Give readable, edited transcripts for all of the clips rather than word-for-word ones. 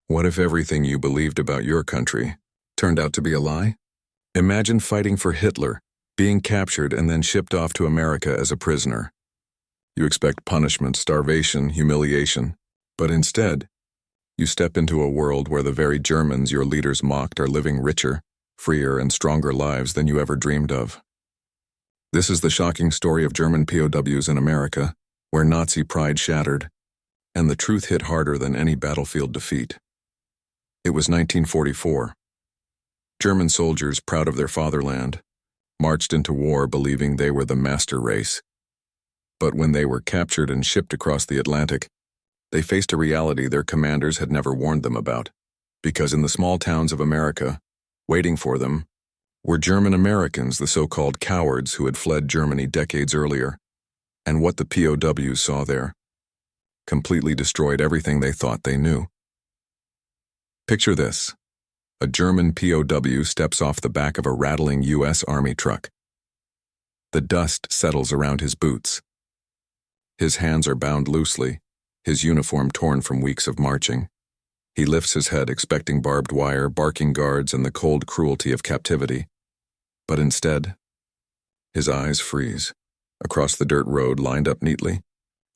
What if everything you believed about your country turned out to be a lie? Imagine fighting for Hitler, being captured and then shipped off to America as a prisoner. You expect punishment, starvation, humiliation, but instead, you step into a world where the very Germans your leaders mocked are living richer, freer, and stronger lives than you ever dreamed of. This is the shocking story of German POWs in America, where Nazi pride shattered, and the truth hit harder than any battlefield defeat. It was 1944. German soldiers, proud of their fatherland, marched into war believing they were the master race. But when they were captured and shipped across the Atlantic, they faced a reality their commanders had never warned them about, because in the small towns of America, waiting for them, were German Americans, the so-called cowards who had fled Germany decades earlier, and what the POWs saw there completely destroyed everything they thought they knew. Picture this. A German POW steps off the back of a rattling U.S. Army truck. The dust settles around his boots. His hands are bound loosely, his uniform torn from weeks of marching. He lifts his head expecting barbed wire, barking guards, and the cold cruelty of captivity. But instead, his eyes freeze. Across the dirt road lined up neatly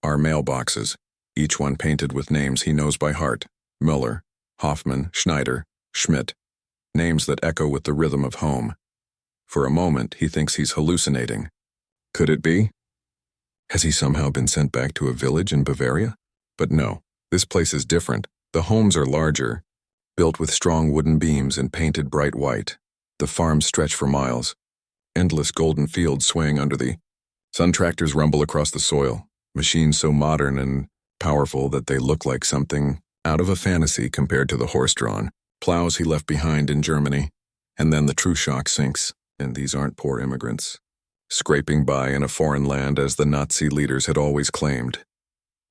are mailboxes, each one painted with names he knows by heart: Müller, Hoffman, Schneider, Schmidt, names that echo with the rhythm of home. For a moment, he thinks he's hallucinating. Could it be? Has he somehow been sent back to a village in Bavaria? But no, this place is different. The homes are larger, built with strong wooden beams and painted bright white. The farms stretch for miles. Endless golden fields swaying under the sun. Tractors rumble across the soil, machines so modern and powerful that they look like something out of a fantasy compared to the horse-drawn plows he left behind in Germany. And then the true shock sinks, and these aren't poor immigrants, scraping by in a foreign land as the Nazi leaders had always claimed.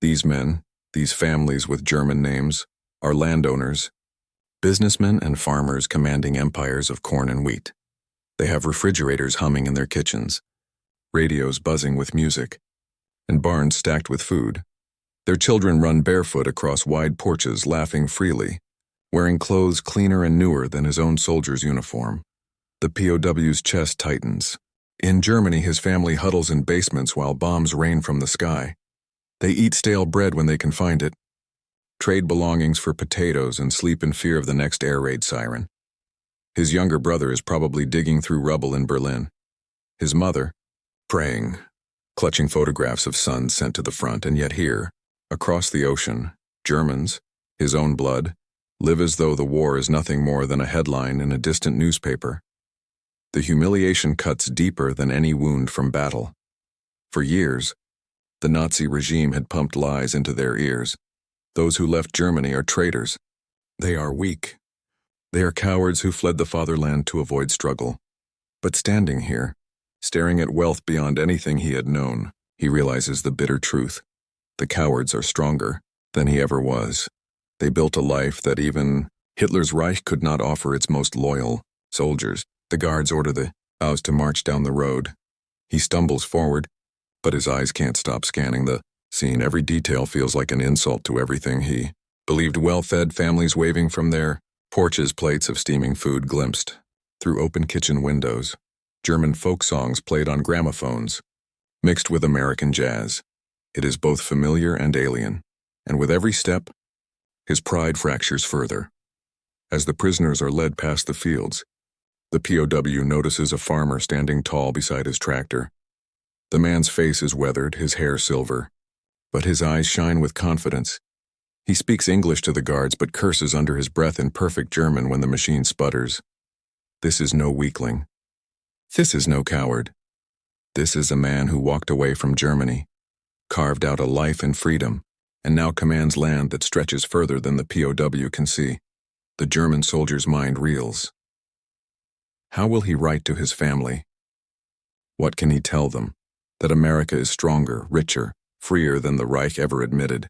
These men, these families with German names, are landowners, businessmen and farmers commanding empires of corn and wheat. They have refrigerators humming in their kitchens, radios buzzing with music, and barns stacked with food. Their children run barefoot across wide porches, laughing freely, wearing clothes cleaner and newer than his own soldier's uniform. The POW's chest tightens. In Germany, his family huddles in basements while bombs rain from the sky. They eat stale bread when they can find it, trade belongings for potatoes, and sleep in fear of the next air raid siren. His younger brother is probably digging through rubble in Berlin. His mother, praying, clutching photographs of sons sent to the front, and yet here, across the ocean, Germans, his own blood, live as though the war is nothing more than a headline in a distant newspaper. The humiliation cuts deeper than any wound from battle. For years, the Nazi regime had pumped lies into their ears. Those who left Germany are traitors. They are weak. They are cowards who fled the fatherland to avoid struggle. But standing here, staring at wealth beyond anything he had known, he realizes the bitter truth. The cowards are stronger than he ever was. They built a life that even Hitler's Reich could not offer its most loyal soldiers. The guards order the POWs to march down the road. He stumbles forward, but his eyes can't stop scanning the scene. Every detail feels like an insult to everything he believed. Well-fed families waving from their porches, plates of steaming food glimpsed through open kitchen windows, German folk songs played on gramophones, mixed with American jazz. It is both familiar and alien, and with every step, his pride fractures further. As the prisoners are led past the fields, the POW notices a farmer standing tall beside his tractor. The man's face is weathered, his hair silver, but his eyes shine with confidence. He speaks English to the guards but curses under his breath in perfect German when the machine sputters. This is no weakling. This is no coward. This is a man who walked away from Germany, carved out a life in freedom, and now commands land that stretches further than the POW can see. The German soldier's mind reels. How will he write to his family? What can he tell them? That America is stronger, richer, freer than the Reich ever admitted.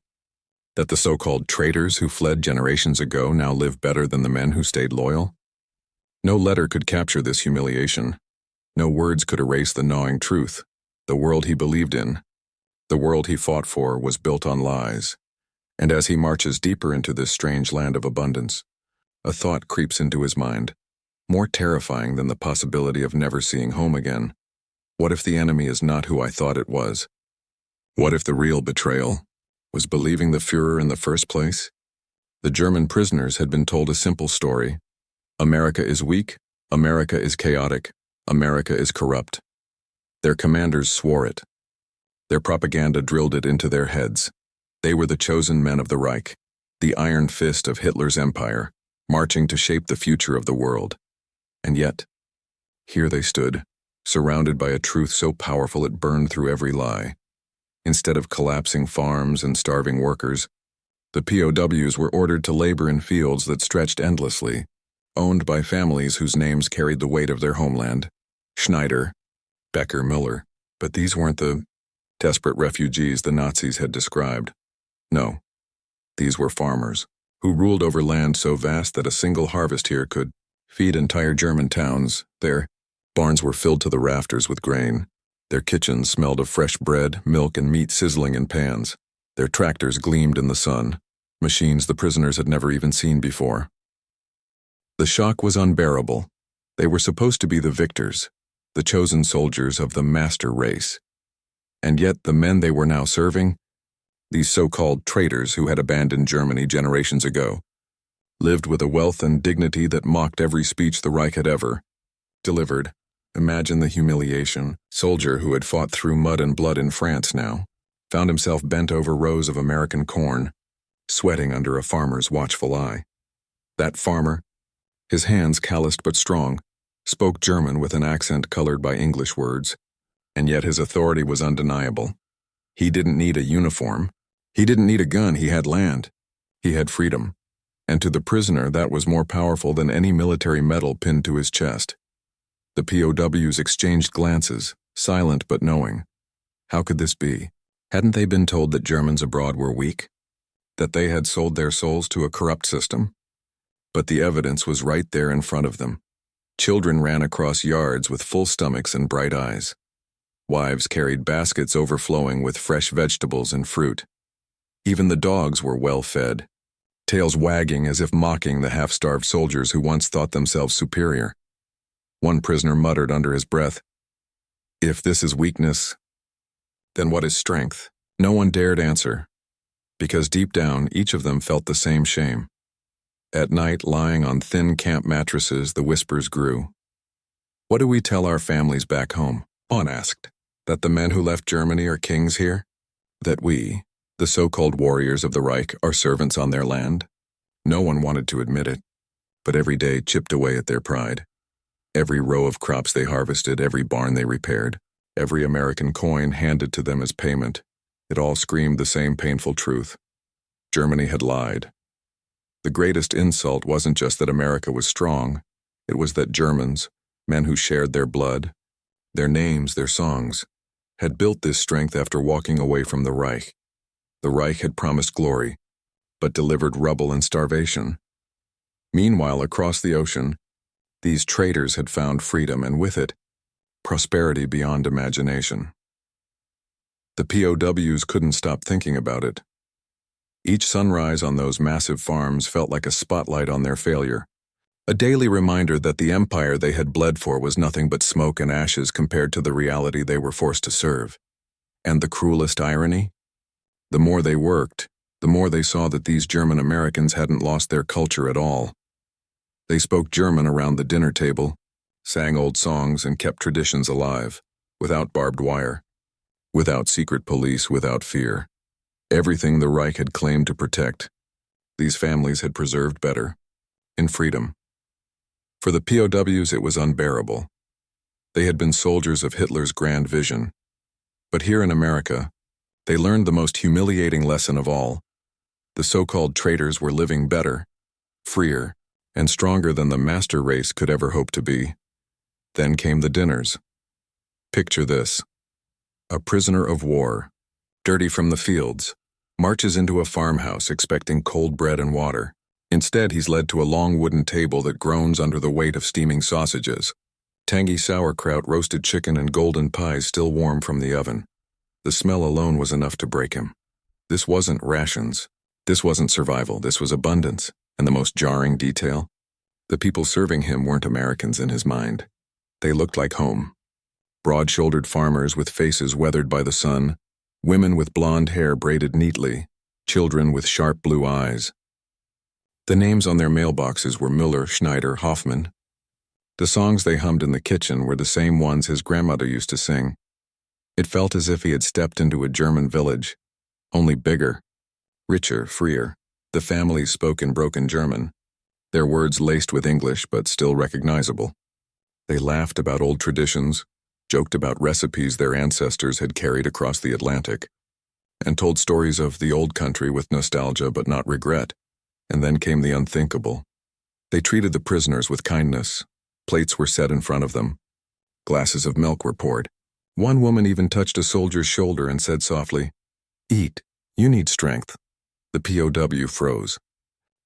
That the so-called traitors who fled generations ago now live better than the men who stayed loyal? No letter could capture this humiliation. No words could erase the gnawing truth. The world he believed in, the world he fought for, was built on lies. And as he marches deeper into this strange land of abundance, a thought creeps into his mind, more terrifying than the possibility of never seeing home again. What if the enemy is not who I thought it was? What if the real betrayal was believing the Führer in the first place? The German prisoners had been told a simple story. America is weak, America is chaotic, America is corrupt. Their commanders swore it. Their propaganda drilled it into their heads. They were the chosen men of the Reich, the iron fist of Hitler's empire, marching to shape the future of the world. And yet, here they stood, surrounded by a truth so powerful it burned through every lie. Instead of collapsing farms and starving workers, the POWs were ordered to labor in fields that stretched endlessly, owned by families whose names carried the weight of their homeland. Schneider, Becker, Müller. But these weren't the desperate refugees the Nazis had described. No, these were farmers, who ruled over land so vast that a single harvest here could feed entire German towns. Their barns were filled to the rafters with grain. Their kitchens smelled of fresh bread, milk, and meat sizzling in pans. Their tractors gleamed in the sun, machines the prisoners had never even seen before. The shock was unbearable. They were supposed to be the victors, the chosen soldiers of the master race. And yet the men they were now serving, these so-called traitors who had abandoned Germany generations ago, lived with a wealth and dignity that mocked every speech the Reich had ever delivered. Imagine the humiliation. Soldier who had fought through mud and blood in France now found himself bent over rows of American corn, sweating under a farmer's watchful eye. That farmer, his hands calloused but strong, spoke German with an accent colored by English words, and yet his authority was undeniable. He didn't need a uniform. He didn't need a gun. He had land. He had freedom. And to the prisoner, that was more powerful than any military medal pinned to his chest. The POWs exchanged glances, silent but knowing. How could this be? Hadn't they been told that Germans abroad were weak? That they had sold their souls to a corrupt system? But the evidence was right there in front of them. Children ran across yards with full stomachs and bright eyes. Wives carried baskets overflowing with fresh vegetables and fruit. Even the dogs were well fed, tails wagging as if mocking the half-starved soldiers who once thought themselves superior. One prisoner muttered under his breath, "If this is weakness, then what is strength?" No one dared answer, because deep down each of them felt the same shame. At night, lying on thin camp mattresses, the whispers grew. "What do we tell our families back home?" One asked. "That the men who left Germany are kings here? That we, the so-called warriors of the Reich, are servants on their land?" No one wanted to admit it, but every day chipped away at their pride. Every row of crops they harvested, every barn they repaired, every American coin handed to them as payment, it all screamed the same painful truth. Germany had lied. The greatest insult wasn't just that America was strong, it was that Germans, men who shared their blood, their names, their songs, had built this strength after walking away from the Reich. The Reich had promised glory, but delivered rubble and starvation. Meanwhile, across the ocean, these traitors had found freedom, and with it, prosperity beyond imagination. The POWs couldn't stop thinking about it. Each sunrise on those massive farms felt like a spotlight on their failure, a daily reminder that the empire they had bled for was nothing but smoke and ashes compared to the reality they were forced to serve. And the cruelest irony? The more they worked, the more they saw that these German Americans hadn't lost their culture at all. They spoke German around the dinner table, sang old songs, and kept traditions alive, without barbed wire, without secret police, without fear. Everything the Reich had claimed to protect, these families had preserved better, in freedom. For the POWs, it was unbearable. They had been soldiers of Hitler's grand vision. But here in America, they learned the most humiliating lesson of all. The so-called traitors were living better, freer, and stronger than the master race could ever hope to be. Then came the dinners. Picture this. A prisoner of war, dirty from the fields, marches into a farmhouse expecting cold bread and water. Instead, he's led to a long wooden table that groans under the weight of steaming sausages. Tangy sauerkraut, roasted chicken, and golden pies still warm from the oven. The smell alone was enough to break him. This wasn't rations. This wasn't survival, this was abundance, and the most jarring detail? The people serving him weren't Americans in his mind. They looked like home. Broad-shouldered farmers with faces weathered by the sun, women with blonde hair braided neatly, children with sharp blue eyes. The names on their mailboxes were Müller, Schneider, Hoffman. The songs they hummed in the kitchen were the same ones his grandmother used to sing. It felt as if he had stepped into a German village, only bigger, richer, freer. The families spoke in broken German, their words laced with English but still recognizable. They laughed about old traditions, joked about recipes their ancestors had carried across the Atlantic, and told stories of the old country with nostalgia but not regret. And then came the unthinkable. They treated the prisoners with kindness. Plates were set in front of them. Glasses of milk were poured. One woman even touched a soldier's shoulder and said softly, "Eat, you need strength." The POW froze.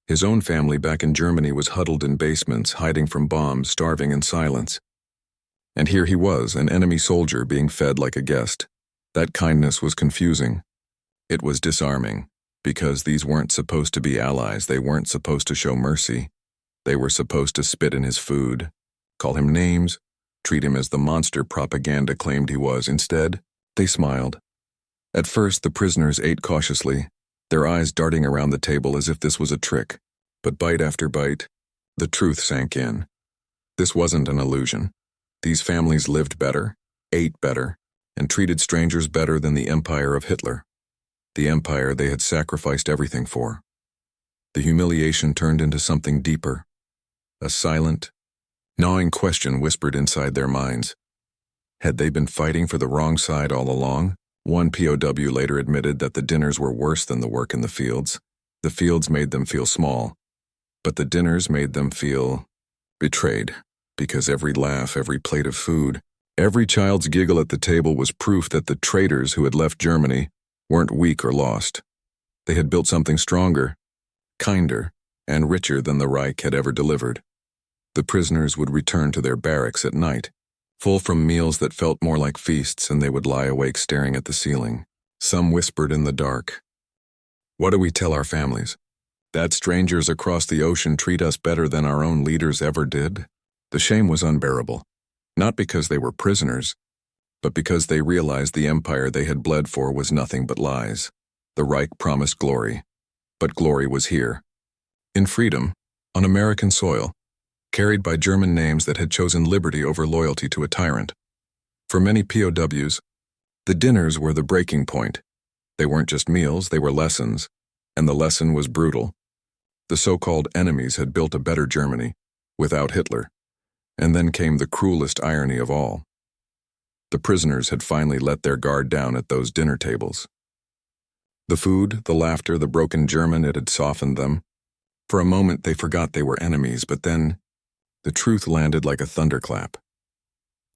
His own family back in Germany was huddled in basements, hiding from bombs, starving in silence. And here he was, an enemy soldier being fed like a guest. That kindness was confusing. It was disarming, because these weren't supposed to be allies. They weren't supposed to show mercy. They were supposed to spit in his food, call him names, treat him as the monster propaganda claimed he was. Instead, they smiled. At first, the prisoners ate cautiously, their eyes darting around the table as if this was a trick. But bite after bite, the truth sank in. This wasn't an illusion. These families lived better, ate better, and treated strangers better than the empire of Hitler. The empire they had sacrificed everything for. The humiliation turned into something deeper. A silent, gnawing question whispered inside their minds. Had they been fighting for the wrong side all along? One POW later admitted that the dinners were worse than the work in the fields. The fields made them feel small, but the dinners made them feel betrayed, because every laugh, every plate of food, every child's giggle at the table was proof that the traitors who had left Germany weren't weak or lost. They had built something stronger, kinder, and richer than the Reich had ever delivered. The prisoners would return to their barracks at night, full from meals that felt more like feasts, and they would lie awake staring at the ceiling. Some whispered in the dark, "What do we tell our families? That strangers across the ocean treat us better than our own leaders ever did?" The shame was unbearable, not because they were prisoners, but because they realized the empire they had bled for was nothing but lies. The Reich promised glory, but glory was here, in freedom, on American soil, carried by German names that had chosen liberty over loyalty to a tyrant. For many POWs, the dinners were the breaking point. They weren't just meals, they were lessons, and the lesson was brutal. The so-called enemies had built a better Germany, without Hitler, and then came the cruelest irony of all. The prisoners had finally let their guard down at those dinner tables. The food, the laughter, the broken German, it had softened them. For a moment they forgot they were enemies, but then the truth landed like a thunderclap.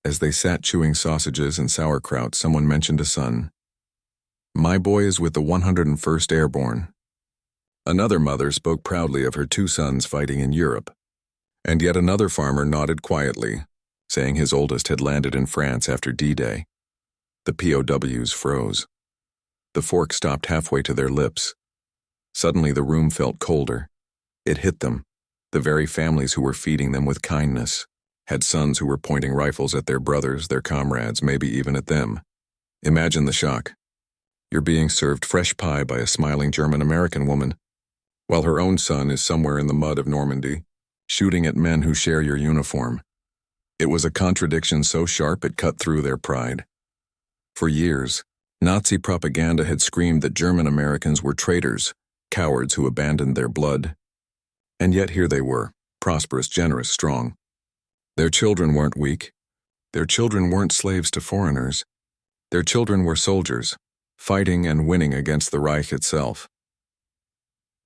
As they sat chewing sausages and sauerkraut, someone mentioned a son. "My boy is with the 101st Airborne." Another mother spoke proudly of her 2 sons fighting in Europe. And yet another farmer nodded quietly, saying his oldest had landed in France after D-Day. The POWs froze. The fork stopped halfway to their lips. Suddenly the room felt colder. It hit them. The very families who were feeding them with kindness had sons who were pointing rifles at their brothers, their comrades, maybe even at them. Imagine the shock. You're being served fresh pie by a smiling German-American woman, while her own son is somewhere in the mud of Normandy, shooting at men who share your uniform. It was a contradiction so sharp it cut through their pride. For years, Nazi propaganda had screamed that German Americans were traitors, cowards who abandoned their blood. And yet here they were, prosperous, generous, strong. Their children weren't weak. Their children weren't slaves to foreigners. Their children were soldiers, fighting and winning against the Reich itself.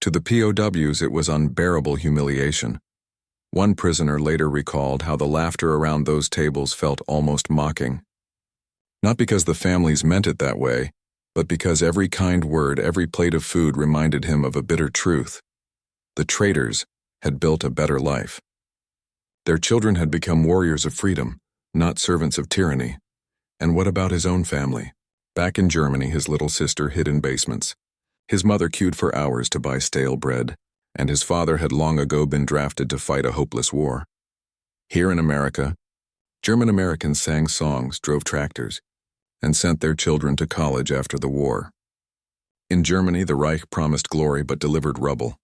To the POWs, it was unbearable humiliation. One prisoner later recalled how the laughter around those tables felt almost mocking. Not because the families meant it that way, but because every kind word, every plate of food reminded him of a bitter truth. The traitors had built a better life. Their children had become warriors of freedom, not servants of tyranny. And what about his own family? Back in Germany, his little sister hid in basements. His mother queued for hours to buy stale bread, and his father had long ago been drafted to fight a hopeless war. Here in America, German Americans sang songs, drove tractors, and sent their children to college after the war. In Germany, the Reich promised glory but delivered rubble.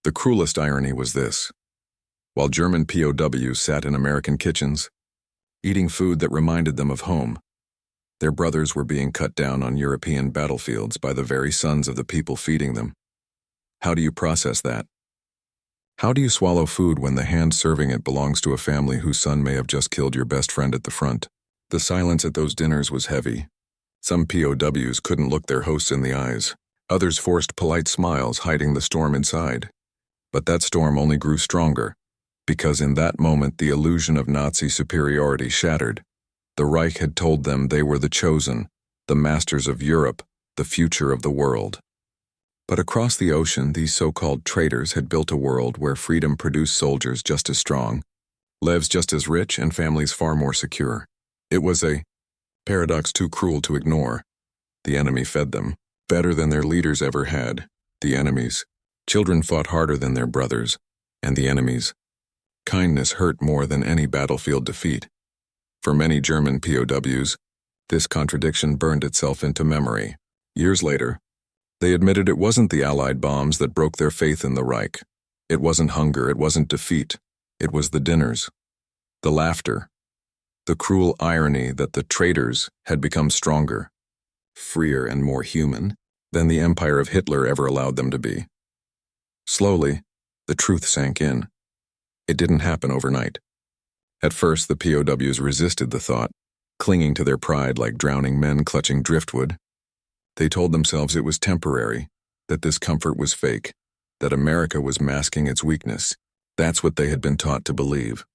The cruelest irony was this. While German POWs sat in American kitchens, eating food that reminded them of home, their brothers were being cut down on European battlefields by the very sons of the people feeding them. How do you process that? How do you swallow food when the hand serving it belongs to a family whose son may have just killed your best friend at the front? The silence at those dinners was heavy. Some POWs couldn't look their hosts in the eyes. Others forced polite smiles, hiding the storm inside. But that storm only grew stronger, because in that moment the illusion of Nazi superiority shattered. The Reich had told them they were the chosen, the masters of Europe, the future of the world. But across the ocean, these so-called traitors had built a world where freedom produced soldiers just as strong, lives just as rich, and families far more secure. It was a paradox too cruel to ignore. The enemy fed them, better than their leaders ever had. The enemy's children fought harder than their brothers, and the enemy's kindness hurt more than any battlefield defeat. For many German POWs, this contradiction burned itself into memory. Years later, they admitted it wasn't the Allied bombs that broke their faith in the Reich. It wasn't hunger, it wasn't defeat. It was the dinners, the laughter, the cruel irony that the traitors had become stronger, freer, and more human than the empire of Hitler ever allowed them to be. Slowly, the truth sank in. It didn't happen overnight. At first, the POWs resisted the thought, clinging to their pride like drowning men clutching driftwood. They told themselves it was temporary, that this comfort was fake, that America was masking its weakness. That's what they had been taught to believe.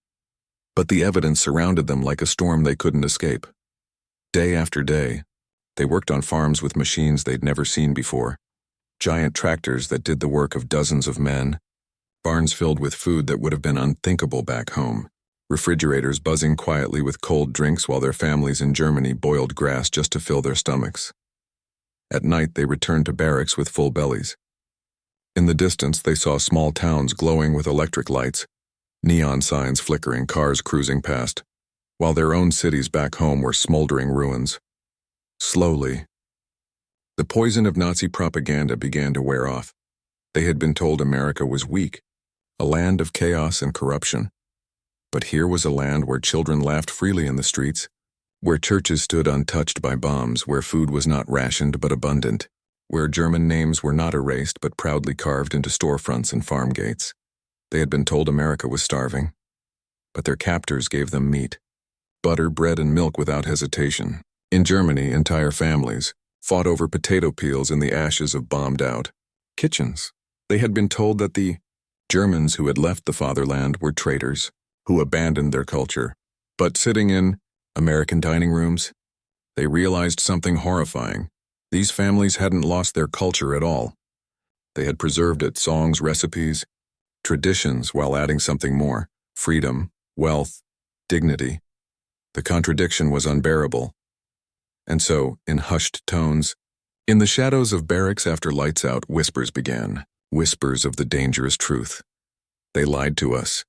But the evidence surrounded them like a storm they couldn't escape. Day after day, they worked on farms with machines they'd never seen before, giant tractors that did the work of dozens of men, barns filled with food that would have been unthinkable back home, refrigerators buzzing quietly with cold drinks while their families in Germany boiled grass just to fill their stomachs. At night, they returned to barracks with full bellies. In the distance, they saw small towns glowing with electric lights, neon signs flickering, cars cruising past, while their own cities back home were smoldering ruins. Slowly, the poison of Nazi propaganda began to wear off. They had been told America was weak, a land of chaos and corruption. But here was a land where children laughed freely in the streets, where churches stood untouched by bombs, where food was not rationed but abundant, where German names were not erased but proudly carved into storefronts and farm gates. They had been told America was starving, but their captors gave them meat, butter, bread, and milk without hesitation. In Germany, entire families fought over potato peels in the ashes of bombed-out kitchens. They had been told that the Germans who had left the fatherland were traitors, who abandoned their culture. But sitting in American dining rooms, they realized something horrifying. These families hadn't lost their culture at all. They had preserved it, songs, recipes, traditions, while adding something more: freedom, wealth, dignity. The contradiction was unbearable. And so, in hushed tones, in the shadows of barracks after lights out, whispers began, whispers of the dangerous truth. They lied to us.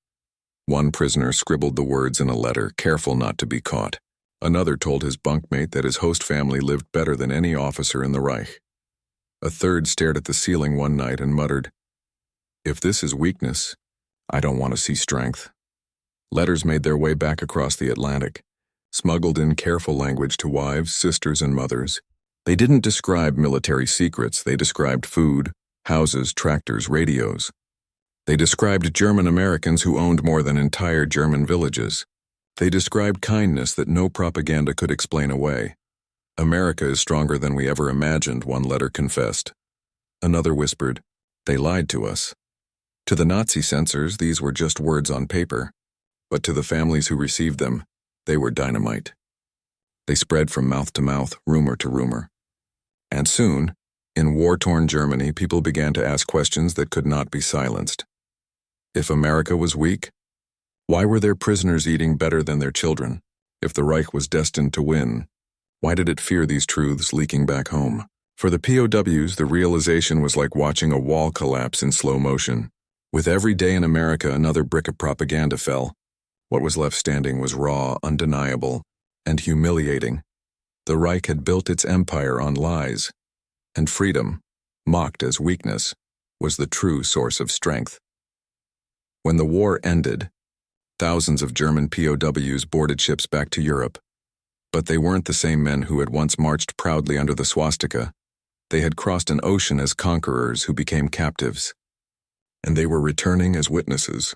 One prisoner scribbled the words in a letter, careful not to be caught. Another told his bunkmate that his host family lived better than any officer in the Reich. A third stared at the ceiling one night and muttered, "If this is weakness, I don't want to see strength." Letters made their way back across the Atlantic, smuggled in careful language to wives, sisters, and mothers. They didn't describe military secrets, they described food, houses, tractors, radios. They described German Americans who owned more than entire German villages. They described kindness that no propaganda could explain away. "America is stronger than we ever imagined," one letter confessed. Another whispered, "They lied to us." To the Nazi censors, these were just words on paper, but to the families who received them, they were dynamite. They spread from mouth to mouth, rumor to rumor. And soon, in war-torn Germany, people began to ask questions that could not be silenced. If America was weak, why were their prisoners eating better than their children? If the Reich was destined to win, why did it fear these truths leaking back home? For the POWs, the realization was like watching a wall collapse in slow motion. With every day in America, another brick of propaganda fell. What was left standing was raw, undeniable, and humiliating. The Reich had built its empire on lies, and freedom, mocked as weakness, was the true source of strength. When the war ended, thousands of German POWs boarded ships back to Europe. But they weren't the same men who had once marched proudly under the swastika. They had crossed an ocean as conquerors who became captives. And they were returning as witnesses.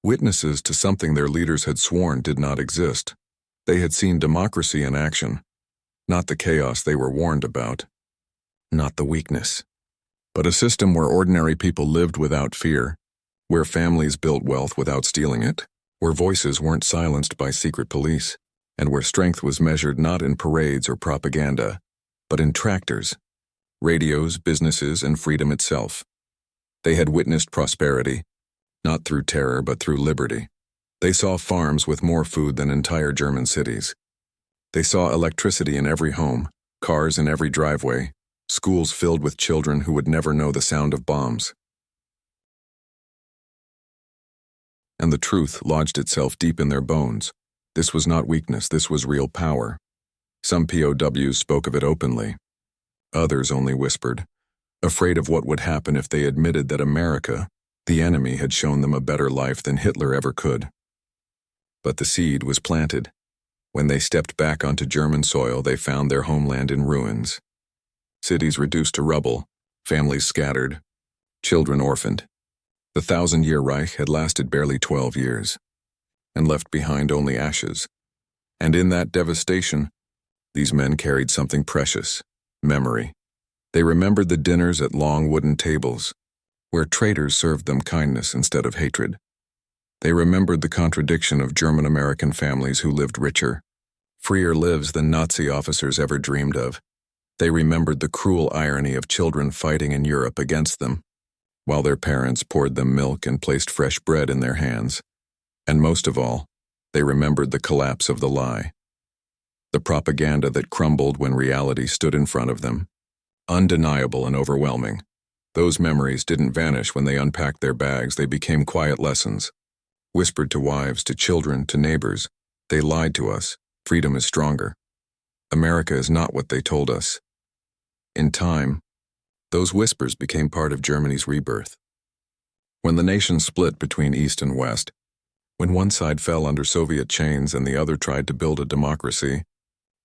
Witnesses to something their leaders had sworn did not exist. They had seen democracy in action, not the chaos they were warned about, not the weakness, but a system where ordinary people lived without fear, where families built wealth without stealing it, where voices weren't silenced by secret police, and where strength was measured not in parades or propaganda, but in tractors, radios, businesses, and freedom itself. They had witnessed prosperity, not through terror but through liberty. They saw farms with more food than entire German cities. They saw electricity in every home, cars in every driveway, schools filled with children who would never know the sound of bombs. And the truth lodged itself deep in their bones. This was not weakness, this was real power. Some POWs spoke of it openly. Others only whispered, afraid of what would happen if they admitted that America, the enemy, had shown them a better life than Hitler ever could. But the seed was planted. When they stepped back onto German soil, they found their homeland in ruins. Cities reduced to rubble, families scattered, children orphaned. The 1,000-year Reich had lasted barely 12 years, and left behind only ashes. And in that devastation, these men carried something precious, memory. They remembered the dinners at long wooden tables, where traitors served them kindness instead of hatred. They remembered the contradiction of German-American families who lived richer, freer lives than Nazi officers ever dreamed of. They remembered the cruel irony of children fighting in Europe against them, while their parents poured them milk and placed fresh bread in their hands. And most of all, they remembered the collapse of the lie. The propaganda that crumbled when reality stood in front of them. Undeniable and overwhelming. Those memories didn't vanish when they unpacked their bags. They became quiet lessons. Whispered to wives, to children, to neighbors. They lied to us. Freedom is stronger. America is not what they told us. In time, those whispers became part of Germany's rebirth. When the nation split between East and West, when one side fell under Soviet chains and the other tried to build a democracy,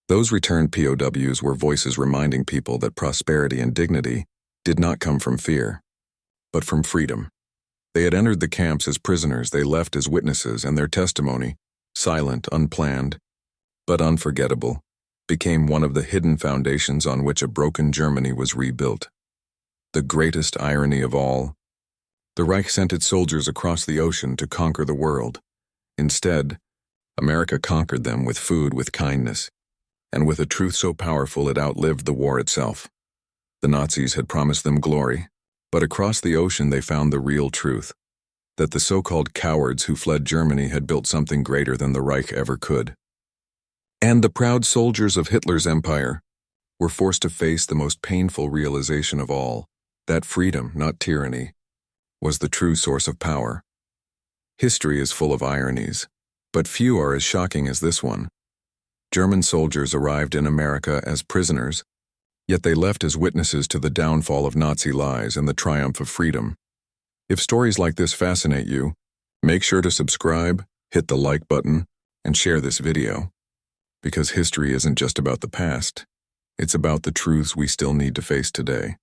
those returned POWs were voices reminding people that prosperity and dignity did not come from fear, but from freedom. They had entered the camps as prisoners, they left as witnesses, and their testimony, silent, unplanned, but unforgettable, became one of the hidden foundations on which a broken Germany was rebuilt. The greatest irony of all, the Reich sent its soldiers across the ocean to conquer the world. Instead, America conquered them with food, with kindness, and with a truth so powerful it outlived the war itself. The Nazis had promised them glory, but across the ocean they found the real truth, that the so-called cowards who fled Germany had built something greater than the Reich ever could. And the proud soldiers of Hitler's empire were forced to face the most painful realization of all, that freedom, not tyranny, was the true source of power. History is full of ironies, but few are as shocking as this one. German soldiers arrived in America as prisoners, yet they left as witnesses to the downfall of Nazi lies and the triumph of freedom. If stories like this fascinate you, make sure to subscribe, hit the like button, and share this video. Because history isn't just about the past, it's about the truths we still need to face today.